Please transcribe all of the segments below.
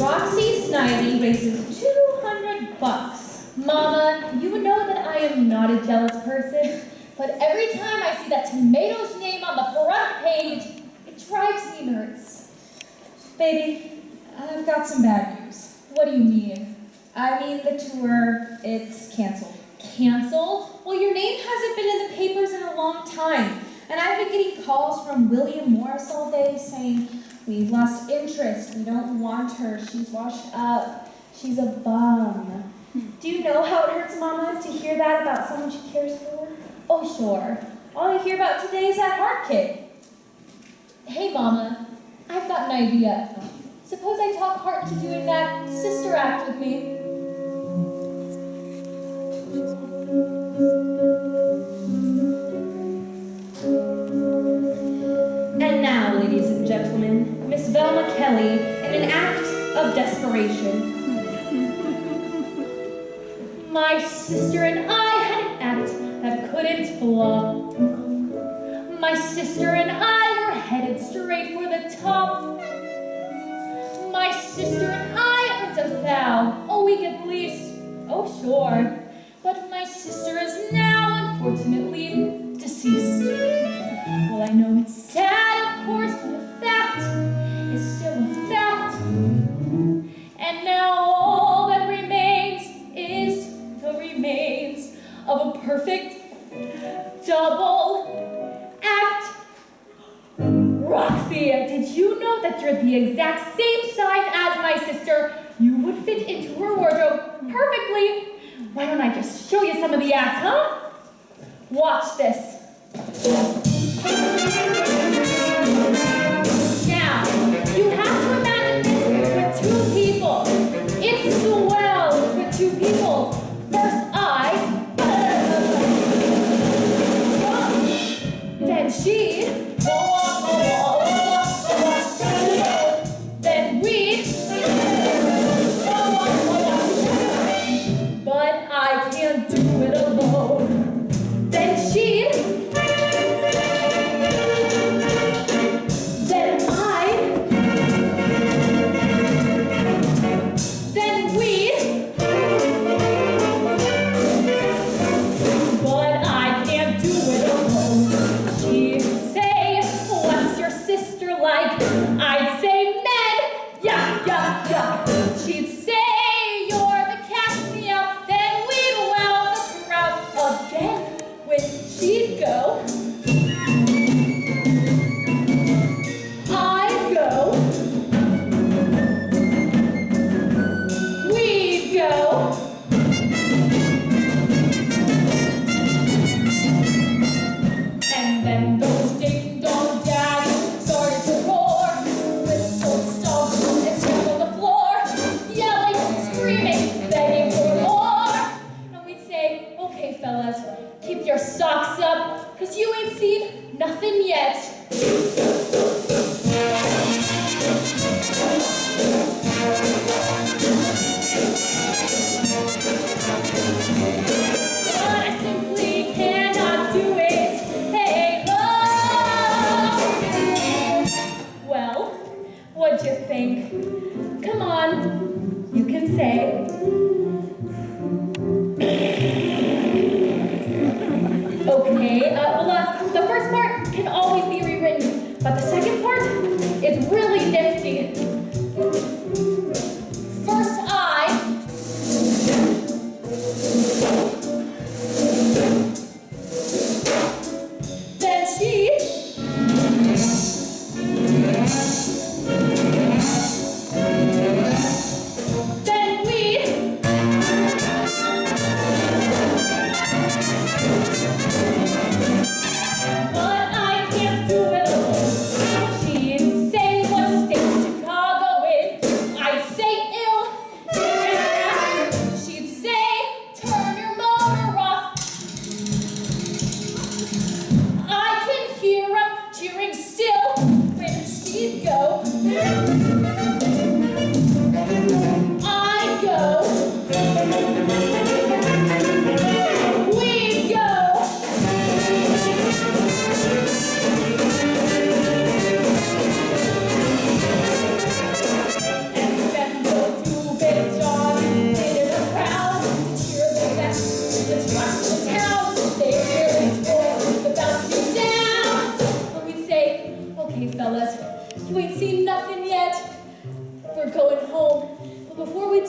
Roxy Snivy raises 200 bucks. Mama, you know that I am not a jealous person, but every time I see that tomato's name on the front page, it drives me nuts. Baby, I've got some bad news. What do you mean? I mean the tour, it's canceled. Canceled? Well, your name hasn't been in the papers in a long time, and I've been getting calls from William Morris all day saying, we've lost interest, we don't want her, she's washed up, she's a bum. Do you know how it hurts Mama to hear that about someone she cares for? Oh, sure. All I hear about today is that heart kid. Hey, Mama, I've got an idea. Suppose I talk Hart into doing that sister act with me. And now, ladies and gentlemen, Miss Velma Kelly in an act of desperation. My sister and I had an act that couldn't flop. My sister and I were headed straight for the top. My sister and I earned a week at least. Oh, sure. But my sister is now, unfortunately, deceased. Well, I know it's sad, of course, but a fact is still a fact. And now all that remains is the remains of a perfect double act. Roxy, did you know that you're the exact same size as my sister? You would fit into her wardrobe perfectly. Why don't I just show you some of the acts, huh? Watch this. Now, you have to imagine this with two people. It's swell with two people. First I, then she, then we, but I can't do it alone. Then she, then I, then we, but I can't do it alone. She'd say, what's your sister like? I'd say, Med, yuck, yuck, yuck. She'd say, you're the cat's meow. Then we'd wow the crowd again when she'd go. I'd go. We'd go. And then those ding-dong dads started to roar. Whistle stomped and stood on the floor, yelling, screaming, begging for more. And we'd say, okay, fellas, keep your socks up, 'cause you ain't seen nothing yet. But I simply cannot do it. Hey, love! Well, what'd you think? Come on, you can say. Okay, the first part can always be rewritten, but the second part is really nifty. First I, then she, then we,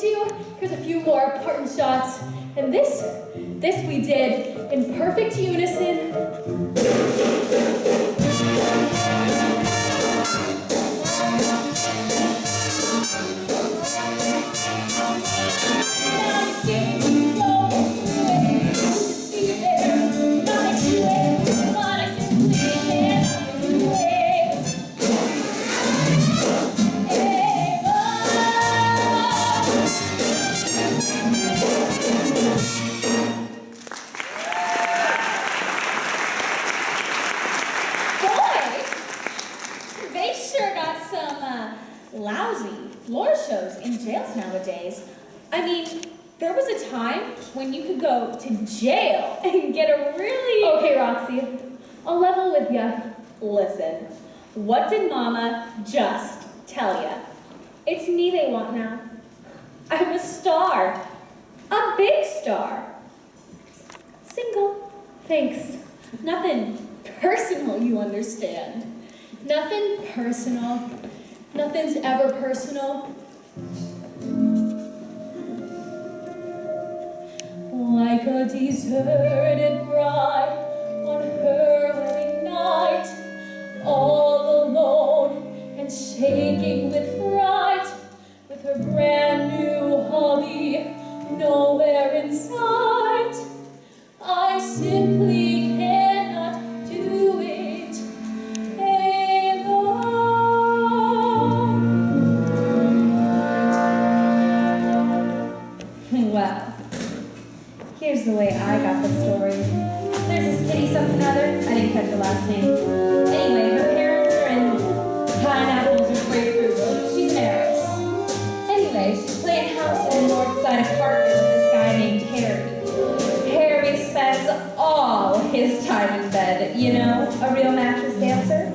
do. Here's a few more parting shots. And this we did in perfect unison. Lousy floor shows in jails nowadays. I mean, there was a time when you could go to jail and get a really... Okay, Roxy, I'll level with ya. Listen, what did Mama just tell ya? It's me they want now. I'm a star. A big star. Single. Thanks. Nothing personal, you understand. Nothing personal. Nothing's ever personal. Like a deserted bride on her wedding night, all alone and shaking with fright, with her brand new hubby nowhere in sight. I simply cannot do it alone. Well, here's the way I got the story. There's this Kitty something or other. I didn't catch her last name. Anyway, her parents are in pineapples or grapefruit. She's an heiress. Anyway, she's playing house in the north side apartment with this guy named Harry. Harry spends all his time in bed, you know, a real mattress dancer.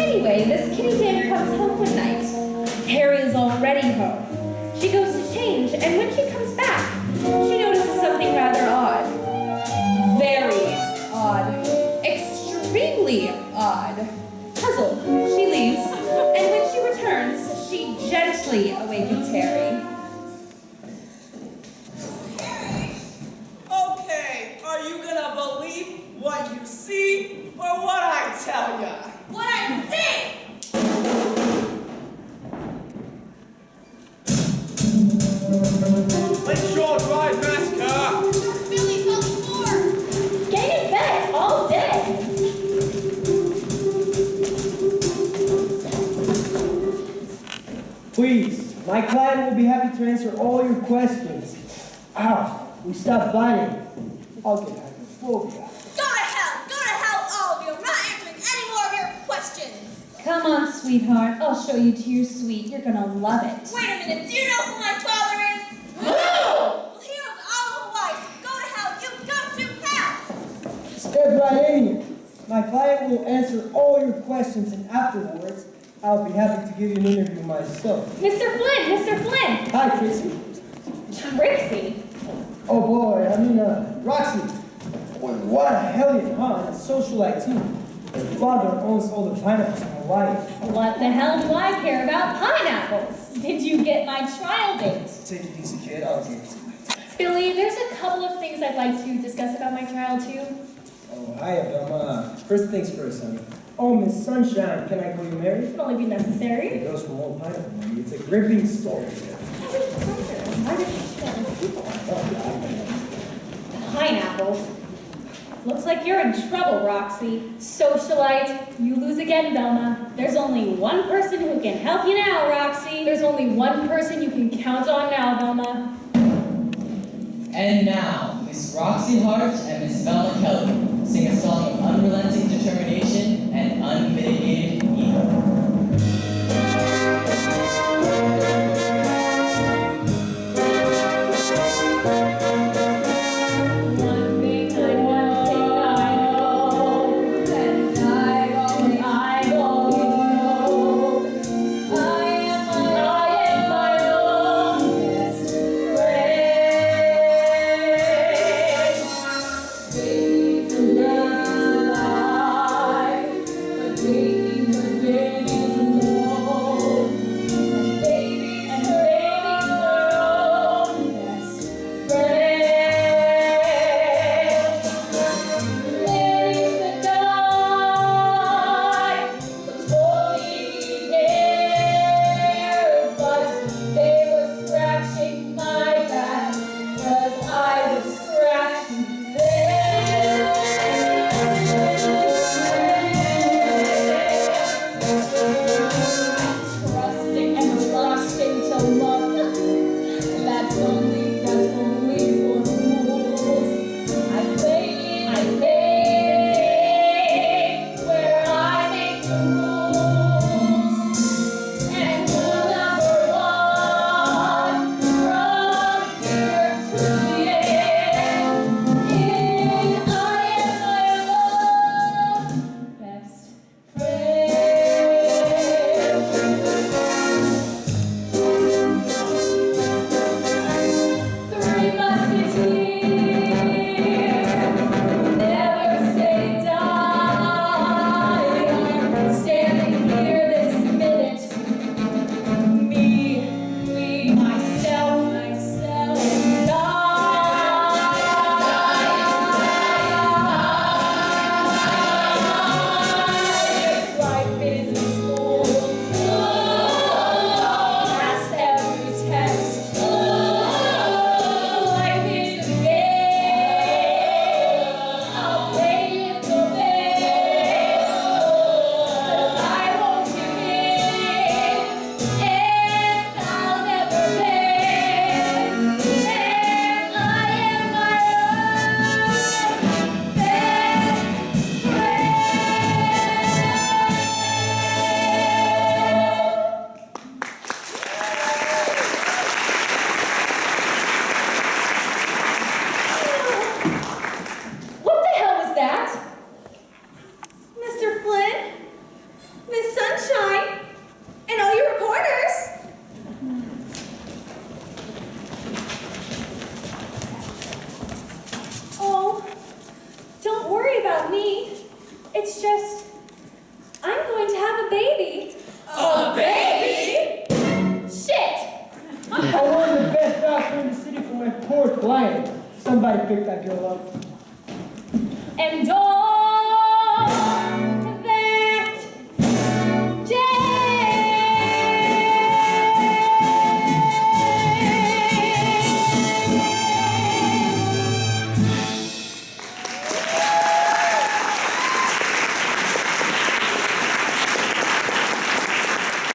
Anyway, this kitty dame comes home one night. Harry is already home. She goes to change, and when she comes back, she notices something rather odd. Very odd. Extremely odd. Puzzled, she leaves, and when she returns, she gently awakens Harry. Okay, are you gonna believe what you see or what I tell ya? What I think! Let's short ride massacre! Billy's on the floor! Getting in bed all day! Please, my client will be happy to answer all your questions. Ow, we stopped biting. I'll get hydrophobia. Go to hell, all of you! I'm not answering any more of your questions! Come on, sweetheart. I'll show you to your suite. You're gonna love it. Wait a minute, do you know who my father is? No! Well, he owns all Hawaii, so go to hell, you go to hell! Step right in here. My client will answer all your questions, and afterwards, I'll be happy to give you an interview myself. Mr. Flynn, Mr. Flynn. Hi, Trixie. Trixie. Oh boy, Roxy. Boy, what a hellion, huh? It's socialite too. Her father owns all the pineapples in Hawaii. What the hell do I care about pineapples? Did you get my trial date? Take it easy, kid. I'll give it to you. Billy, there's a couple of things I'd like to discuss about my trial too. Oh, hi, Abelma. First things first, honey. Oh, Miss Sunshine, can I call you Mary? It would only be necessary. It goes from old pineapple, honey. It's a gripping story. Why did you share with people? Pineapples. Looks like you're in trouble, Roxy. Socialite, you lose again, Velma. There's only one person who can help you now, Roxy. There's only one person you can count on now, Velma. And now, Miss Roxy Hart and Miss Velma Kelly sing a song of unrelenting determination and unmitigated evil. Baby. I wanted the best doctor in the city for my poor client. Somebody picked that girl up. And all